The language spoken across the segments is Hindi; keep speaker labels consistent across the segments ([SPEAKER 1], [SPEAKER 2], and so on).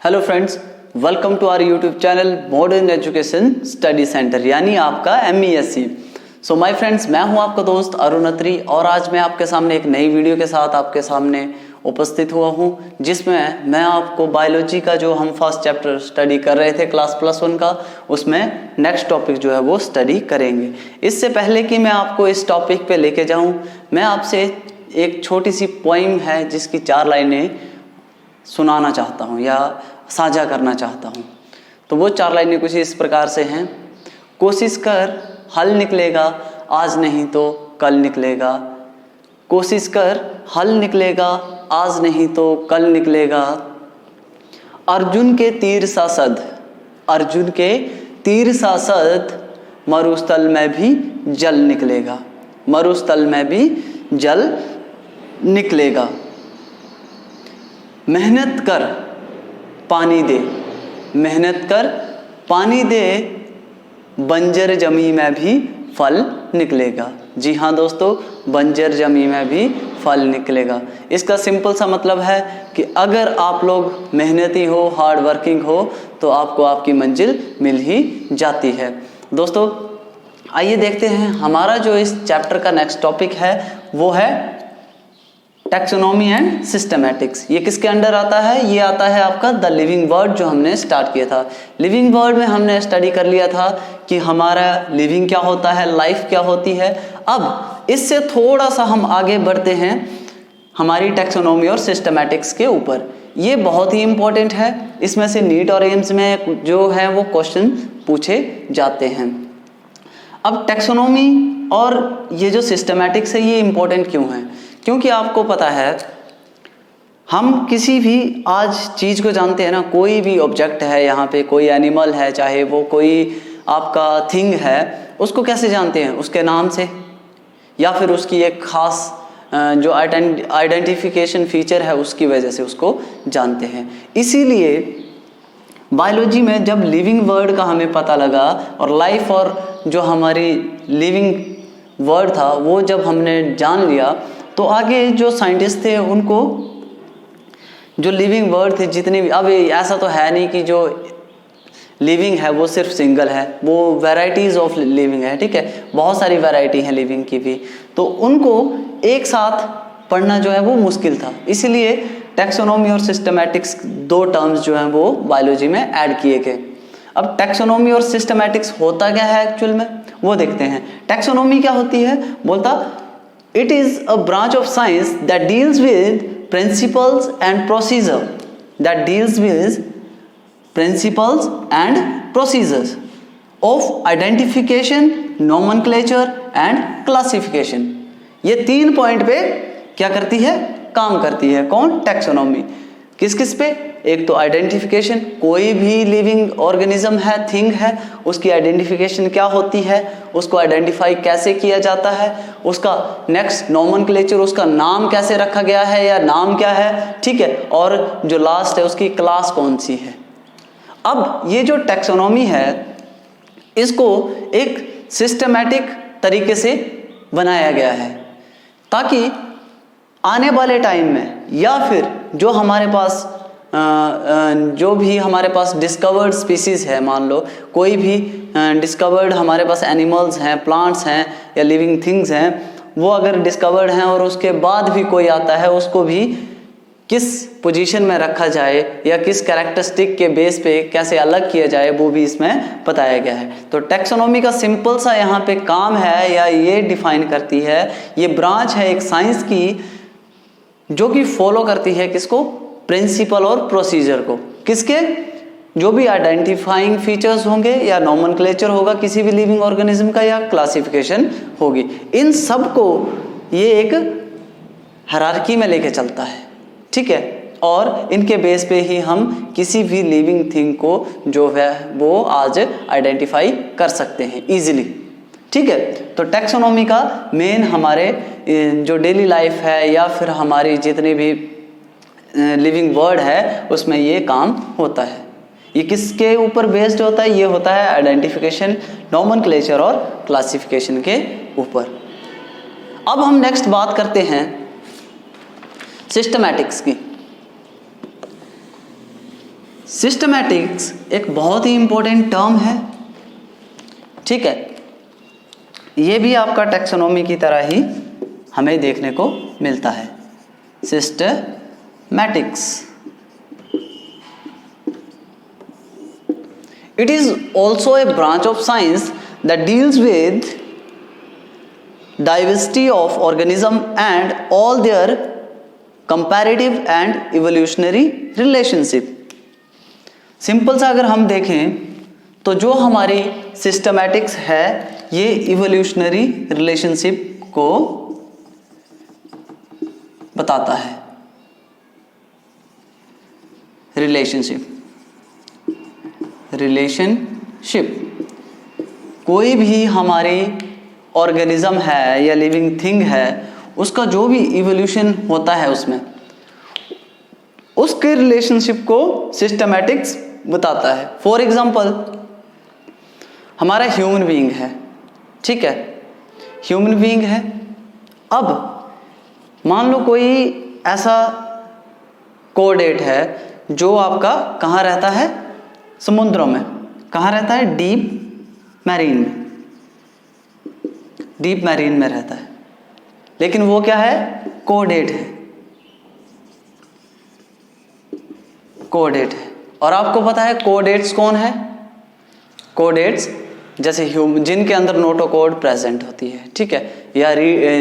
[SPEAKER 1] Hello friends, welcome to our YouTube channel modern education study centre यानी आपका MESC। सो माय फ्रेंड्स, मैं हूं आपका दोस्त अरुण अत्री और आज मैं आपके सामने एक नई वीडियो के साथ आपके सामने उपस्थित हुआ हूं, जिसमें मैं आपको बायोलॉजी का जो हम फर्स्ट चैप्टर स्टडी कर रहे थे क्लास +1 का, उसमें नेक्स्ट टॉपिक जो है वो स्टडी करेंगे। इससे पहले कि मैं आपको इस टॉपिक पे लेके जाऊं, मैं आपसे एक छोटी सी पोइम है जिसकी 4 लाइनें सुनाना चाहता हूँ या साझा करना चाहता हूँ। तो वो 4 लाइनें कुछ इस प्रकार से हैं। कोशिश कर हल निकलेगा, आज नहीं तो कल निकलेगा। कोशिश कर हल निकलेगा, आज नहीं तो कल निकलेगा। अर्जुन के तीर सा सद, अर्जुन के तीर सा सद, मरुस्थल में भी जल निकलेगा, मरुस्थल में भी जल निकलेगा। मेहनत कर पानी दे, मेहनत कर पानी दे, बंजर जमी में भी फल निकलेगा। जी हाँ दोस्तों, बंजर जमी में भी फल निकलेगा। इसका सिंपल सा मतलब है कि अगर आप लोग मेहनती हो, हार्ड वर्किंग हो, तो आपको आपकी मंजिल मिल ही जाती है। दोस्तों आइए देखते हैं, हमारा जो इस चैप्टर का नेक्स्ट टॉपिक है वो है टैक्सोनॉमी एंड सिस्टमैटिक्स। ये किसके अंडर आता है? ये आता है आपका द लिविंग वर्ड, जो हमने स्टार्ट किया था। लिविंग वर्ड में हमने स्टडी कर लिया था कि हमारा लिविंग क्या होता है, लाइफ क्या होती है। अब इससे थोड़ा सा हम आगे बढ़ते हैं हमारी टैक्सोनॉमी और सिस्टमैटिक्स के ऊपर। ये बहुत ही इंपॉर्टेंट है, इसमें से नीट और एम्स में जो है वो क्वेश्चन पूछे जाते हैं। अब टैक्सोनॉमी और ये जो सिस्टमैटिक्स है ये इंपॉर्टेंट क्यों है? क्योंकि आपको पता है, हम किसी भी आज चीज़ को जानते हैं ना, कोई भी ऑब्जेक्ट है, यहाँ पे कोई एनिमल है, चाहे वो कोई आपका थिंग है, उसको कैसे जानते हैं? उसके नाम से, या फिर उसकी एक खास जो आइडेंटिफिकेशन फीचर है उसकी वजह से उसको जानते हैं। इसीलिए बायोलॉजी में जब लिविंग वर्ड का हमें पता लगा और लाइफ और जो हमारी लिविंग वर्ड था वो जब हमने जान लिया, तो आगे जो साइंटिस्ट थे उनको जो लिविंग वर्ड थे जितने भी, अब ऐसा तो है नहीं कि जो लिविंग है वो सिर्फ सिंगल है, वो वैरायटीज ऑफ लिविंग है, ठीक है, बहुत सारी वैरायटी है लिविंग की भी, तो उनको एक साथ पढ़ना जो है वो मुश्किल था। इसीलिए टैक्सोनॉमी और सिस्टमैटिक्स 2 टर्म्स जो हैं वो बायोलॉजी में ऐड किए गए। अब टैक्सोनॉमी और सिस्टमैटिक्स होता क्या है एक्चुअल में, वो देखते हैं। टैक्सोनॉमी क्या होती है? बोलता it is a branch of science that deals with principles and procedure, that deals with principles and procedures of identification, nomenclature and classification। ये 3 पॉइंट पे क्या करती है? काम करती है। कौन? टैक्सोनॉमी। किस किस पे? एक तो आइडेंटिफिकेशन, कोई भी लिविंग ऑर्गेनिज्म है, थिंग है, उसकी आइडेंटिफिकेशन क्या होती है, उसको आइडेंटिफाई कैसे किया जाता है, उसका नेक्स्ट नोमेनक्लेचर, उसका नाम कैसे रखा गया है या नाम क्या है, ठीक है, और जो लास्ट है उसकी क्लास कौन सी है। अब ये जो टैक्सोनॉमी है इसको एक सिस्टमैटिक तरीके से बनाया गया है ताकि आने वाले टाइम में या फिर जो हमारे पास जो भी हमारे पास डिस्कवर्ड स्पीसीज है, मान लो कोई भी डिस्कवर्ड हमारे पास एनिमल्स हैं, प्लांट्स हैं या लिविंग थिंग्स हैं, वो अगर डिस्कवर्ड हैं और उसके बाद भी कोई आता है, उसको भी किस पोजीशन में रखा जाए या किस कैरेक्टरिस्टिक के बेस पे कैसे अलग किया जाए, वो भी इसमें बताया गया है। तो टैक्सोनॉमी का सिंपल सा यहाँ पे काम है या ये डिफाइन करती है, ये ब्रांच है एक साइंस की जो कि फॉलो करती है किसको? प्रिंसिपल और प्रोसीजर को। किसके? जो भी आइडेंटिफाइंग फीचर्स होंगे या नोमेनक्लेचर होगा किसी भी लिविंग ऑर्गेनिज्म का या क्लासिफिकेशन होगी, इन सब को ये एक हायरार्की में लेके चलता है, ठीक है, और इनके बेस पे ही हम किसी भी लिविंग थिंग को जो है वो आज आइडेंटिफाई कर सकते हैं इजीली, ठीक है। तो टैक्सोनॉमी का मेन हमारे जो डेली लाइफ है या फिर हमारी जितनी भी लिविंग वर्ड है उसमें ये काम होता है। ये किसके ऊपर बेस्ड होता है? ये होता है आइडेंटिफिकेशन, नोमेनक्लेचर और क्लासिफिकेशन के ऊपर। अब हम नेक्स्ट बात करते हैं सिस्टमैटिक्स की। सिस्टमैटिक्स एक बहुत ही इंपॉर्टेंट टर्म है, ठीक है। ये भी आपका टैक्सोनॉमी की तरह ही हमें देखने को मिलता है। Systematics it is also a branch of science that deals with diversity of organism and all their comparative and evolutionary relationship. Simple सा अगर हम देखें तो जो हमारी सिस्टमैटिक्स है ये इवोल्यूशनरी रिलेशनशिप को बताता है। रिलेशनशिप कोई भी हमारी ऑर्गेनिज्म है या लिविंग थिंग है, उसका जो भी इवोल्यूशन होता है उसमें उसके रिलेशनशिप को सिस्टमैटिक्स बताता है। फॉर एग्जाम्पल हमारा ह्यूमन बीइंग है, ठीक है, ह्यूमन बीइंग है। अब मान लो कोई ऐसा कोडेट है जो आपका कहाँ रहता है, समुद्रों में। कहाँ रहता है? डीप मैरीन में, डीप मैरीन में रहता है। लेकिन वो क्या है? कोडेट है, कोडेट है। और आपको पता है कोडेट्स कौन है? कोडेट्स जैसे जिनके अंदर नोटोकोड प्रेजेंट होती है, ठीक है, या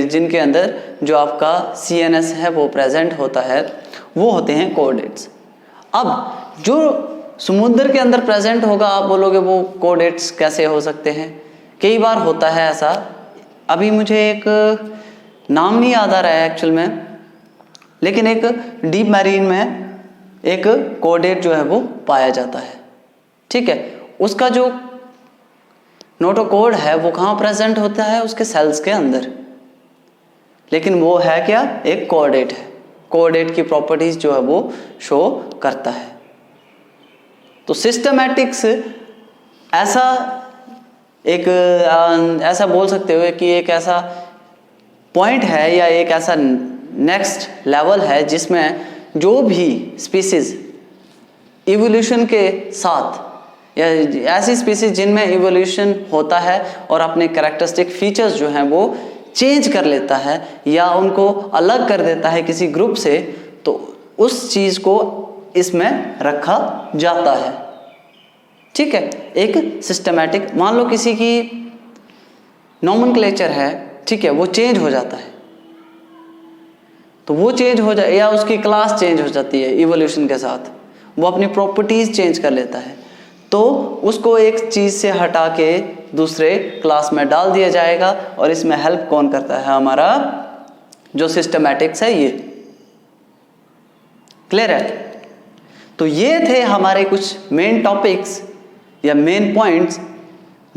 [SPEAKER 1] जिनके अंदर जो आपका CNS है वो प्रेजेंट होता है, वो होते हैं कोडेट्स। अब जो समुद्र के अंदर प्रेजेंट होगा, आप बोलोगे वो कोडेट्स कैसे हो सकते हैं? कई बार होता है ऐसा। अभी मुझे एक नाम नहीं याद आ रहा है एक्चुअल में, लेकिन एक डीप मैरीन में एक कोडेट जो है वो पाया जाता है, ठीक है। उसका जो नोटोकोड है वो कहाँ प्रेजेंट होता है? उसके सेल्स के अंदर। लेकिन वो है क्या? एक कोडेट है। कोडेट की प्रॉपर्टीज जो है वो शो करता है। तो सिस्टमैटिक्स ऐसा एक ऐसा बोल सकते हो कि एक ऐसा पॉइंट है या एक ऐसा नेक्स्ट लेवल है जिसमें जो भी स्पीसीज इवोल्यूशन के साथ, या ऐसी स्पीसीज जिनमें इवोल्यूशन होता है और अपने कैरेक्टरिस्टिक फीचर्स जो हैं वो चेंज कर लेता है या उनको अलग कर देता है किसी ग्रुप से, तो उस चीज़ को इसमें रखा जाता है, ठीक है। एक सिस्टमैटिक, मान लो किसी की नोमेनक्लेचर है, ठीक है, वो चेंज हो जाता है, तो वो चेंज हो जाए, या उसकी क्लास चेंज हो जाती है इवोल्यूशन के साथ, वो अपनी प्रॉपर्टीज चेंज कर लेता है, तो उसको एक चीज़ से हटा के दूसरे क्लास में डाल दिया जाएगा। और इसमें हेल्प कौन करता है? हमारा जो सिस्टमैटिक्स है ये। क्लियर है? तो ये थे हमारे कुछ मेन टॉपिक्स या मेन पॉइंट्स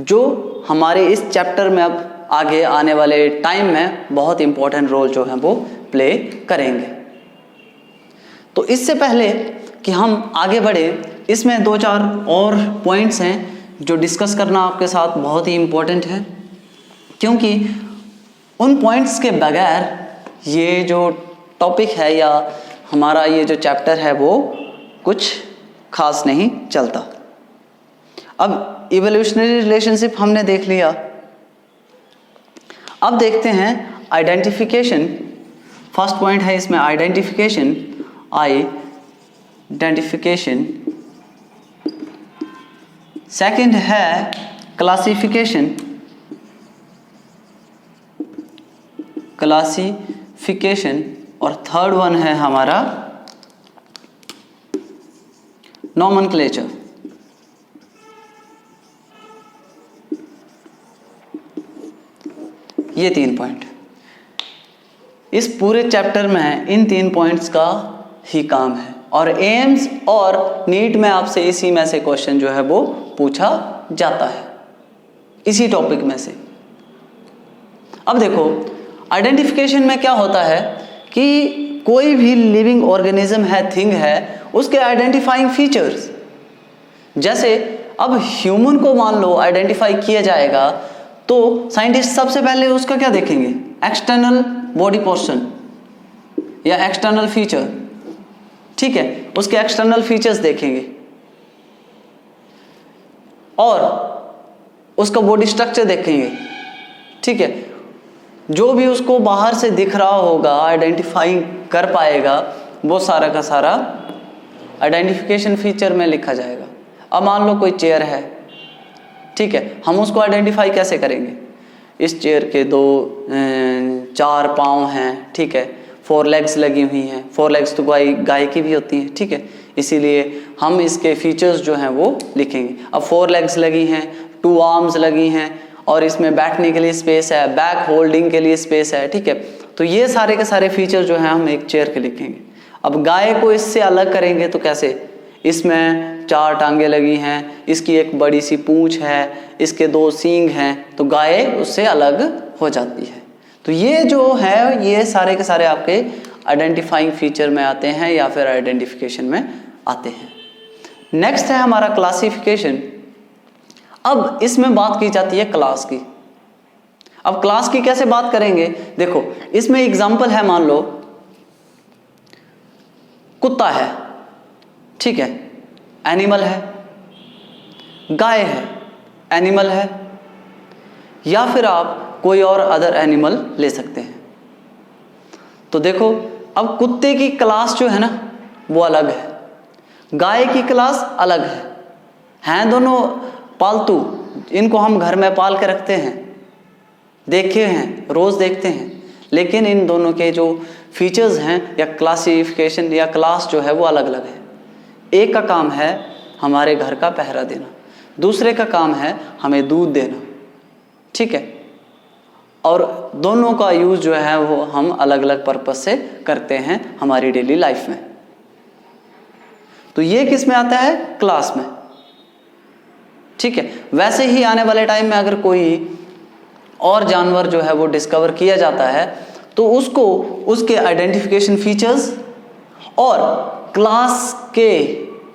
[SPEAKER 1] जो हमारे इस चैप्टर में अब आगे आने वाले टाइम में बहुत इंपॉर्टेंट रोल जो है वो प्ले करेंगे। तो इससे पहले कि हम आगे बढ़े, इसमें 2-4 और पॉइंट्स हैं जो डिस्कस करना आपके साथ बहुत ही इम्पोर्टेंट है, क्योंकि उन पॉइंट्स के बगैर ये जो टॉपिक है या हमारा ये जो चैप्टर है वो कुछ खास नहीं चलता। अब इवोल्यूशनरी रिलेशनशिप हमने देख लिया, अब देखते हैं आइडेंटिफिकेशन। फर्स्ट पॉइंट है इसमें आइडेंटिफिकेशन, आइडेंटिफिकेशन। सेकंड है क्लासिफिकेशन, क्लासिफिकेशन। और थर्ड वन है हमारा नोमेनक्लेचर। ये 3 पॉइंट इस पूरे चैप्टर में, इन 3 पॉइंट्स का ही काम है। और एम्स और नीट में आपसे इसी में से क्वेश्चन जो है वो पूछा जाता है, इसी टॉपिक में से। अब देखो आइडेंटिफिकेशन में क्या होता है कि कोई भी लिविंग ऑर्गेनिज्म है, थिंग है, उसके आइडेंटिफाइंग फीचर्स, जैसे अब ह्यूमन को मान लो आइडेंटिफाई किया जाएगा तो साइंटिस्ट सबसे पहले उसका क्या देखेंगे? एक्सटर्नल बॉडी पोर्शन या एक्सटर्नल फीचर, ठीक है, उसके एक्सटर्नल फीचर्स देखेंगे। और उसका बॉडी स्ट्रक्चर देखेंगे, ठीक है। जो भी उसको बाहर से दिख रहा होगा, आइडेंटिफाई कर पाएगा, वो सारा का सारा आइडेंटिफिकेशन फीचर में लिखा जाएगा। अब मान लो कोई चेयर है, ठीक है, हम उसको आइडेंटिफाई कैसे करेंगे? इस चेयर के 4 पाँव हैं, ठीक है, 4 लेग्स लगी हुई हैं। 4 लेग्स तो गाय की भी होती हैं, ठीक है, इसीलिए हम इसके फीचर्स जो हैं वो लिखेंगे। अब 4 लेग्स लगी हैं, 2 आर्म्स लगी हैं, और इसमें बैठने के लिए स्पेस है, बैक होल्डिंग के लिए स्पेस है, ठीक है। तो ये सारे के सारे फीचर जो हैं हम एक चेयर के लिखेंगे। अब गाय को इससे अलग करेंगे तो कैसे? इसमें 4 टांगे लगी हैं, इसकी एक बड़ी सी पूंछ है, इसके 2 सींग हैं, तो गाय उससे अलग हो जाती है। तो ये जो है ये सारे के सारे आपके आइडेंटिफाइंग फीचर में आते हैं या फिर आइडेंटिफिकेशन में आते हैं। नेक्स्ट है हमारा क्लासिफिकेशन। अब इसमें बात की जाती है क्लास की। अब क्लास की कैसे बात करेंगे? देखो, इसमें एग्जांपल है, मान लो कुत्ता है, ठीक है, एनिमल है, गाय है, एनिमल है, या फिर आप कोई और अदर एनिमल ले सकते हैं। तो देखो, अब कुत्ते की क्लास जो है ना वो अलग है, गाय की क्लास अलग है। हैं दोनों पालतू, इनको हम घर में पाल के रखते हैं, देखे हैं, रोज देखते हैं, लेकिन इन दोनों के जो फीचर्स हैं या क्लासिफिकेशन या क्लास जो है वो अलग अलग है। एक का काम है हमारे घर का पहरा देना, दूसरे का काम है हमें दूध देना, ठीक है, और दोनों का यूज जो है वो हम अलग अलग पर्पस से करते हैं हमारी डेली लाइफ में। तो ये किस में आता है? क्लास में, ठीक है। वैसे ही आने वाले टाइम में अगर कोई और जानवर जो है वो डिस्कवर किया जाता है तो उसको उसके आइडेंटिफिकेशन फीचर्स और क्लास के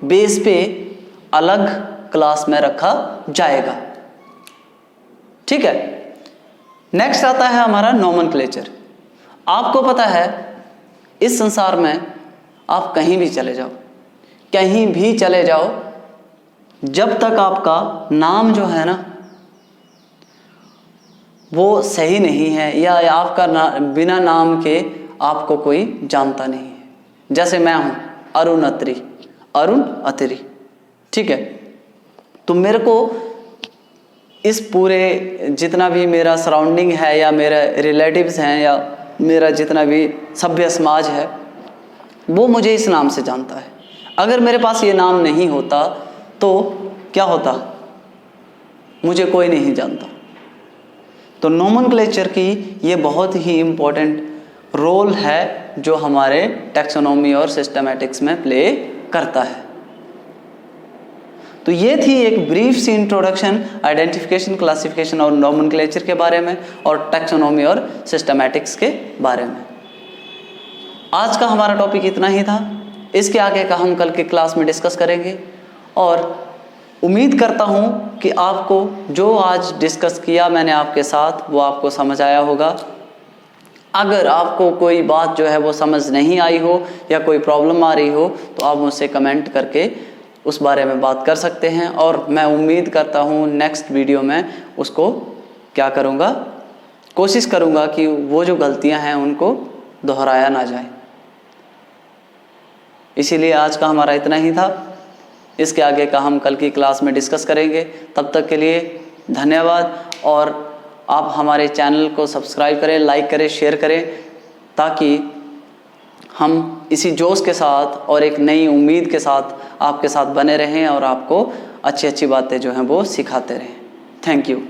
[SPEAKER 1] बेस पे अलग क्लास में रखा जाएगा, ठीक है। नेक्स्ट आता है हमारा नोमेनक्लेचर। आपको पता है इस संसार में आप कहीं भी चले जाओ, कहीं भी चले जाओ, जब तक आपका नाम जो है ना वो सही नहीं है या आपका बिना नाम के आपको कोई जानता नहीं है। जैसे मैं हूँ अरुण अत्री, अरुण अत्री, ठीक है। तो मेरे को इस पूरे जितना भी मेरा सराउंडिंग है या मेरे रिलेटिव्स हैं या मेरा जितना भी सभ्य समाज है वो मुझे इस नाम से जानता है। अगर मेरे पास ये नाम नहीं होता तो क्या होता? मुझे कोई नहीं जानता। तो नोमेनक्लेचर की ये बहुत ही इम्पोर्टेंट रोल है जो हमारे टैक्सोनॉमी और सिस्टमैटिक्स में प्ले करता है। तो ये थी एक ब्रीफ सी इंट्रोडक्शन आइडेंटिफिकेशन, क्लासिफिकेशन और नोमेनक्लेचर के बारे में और टैक्सोनॉमी और सिस्टमैटिक्स के बारे में। आज का हमारा टॉपिक इतना ही था। इसके आगे का हम कल की क्लास में डिस्कस करेंगे और उम्मीद करता हूँ कि आपको जो आज डिस्कस किया मैंने आपके साथ वो आपको समझ आया होगा। अगर आपको कोई बात जो है वो समझ नहीं आई हो या कोई प्रॉब्लम आ रही हो तो आप मुझसे कमेंट करके उस बारे में बात कर सकते हैं और मैं उम्मीद करता हूँ नेक्स्ट वीडियो में उसको क्या करूँगा, कोशिश करूँगा कि वो जो गलतियाँ हैं उनको दोहराया ना जाए। इसीलिए आज का हमारा इतना ही था। इसके आगे का हम कल की क्लास में डिस्कस करेंगे। तब तक के लिए धन्यवाद और आप हमारे चैनल को सब्सक्राइब करें, लाइक करें, शेयर करें ताकि हम इसी जोश के साथ और एक नई उम्मीद के साथ आपके साथ बने रहें और आपको अच्छी अच्छी बातें जो हैं वो सिखाते रहें। Thank you.